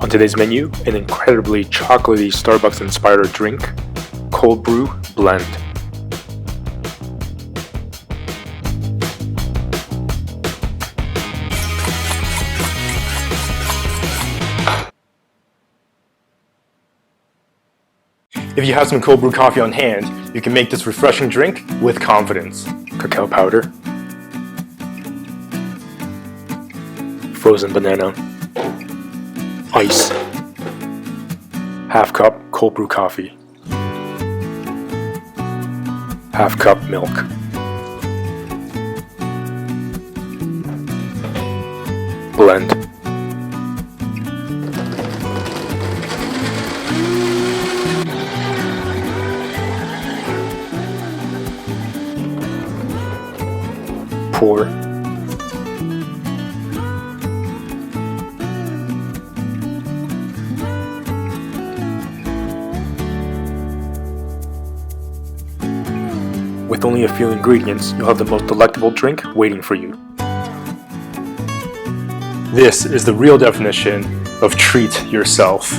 On today's menu, an incredibly chocolatey Starbucks-inspired drink, Cold Brew Blend. If you have some cold brew coffee on hand, you can make this refreshing drink with confidence. Cacao powder, frozen banana, ice, half cup cold brew coffee, half cup milk, blend. Pour. With only a few ingredients, you'll have the most delectable drink waiting for you. This is the real definition of treat yourself.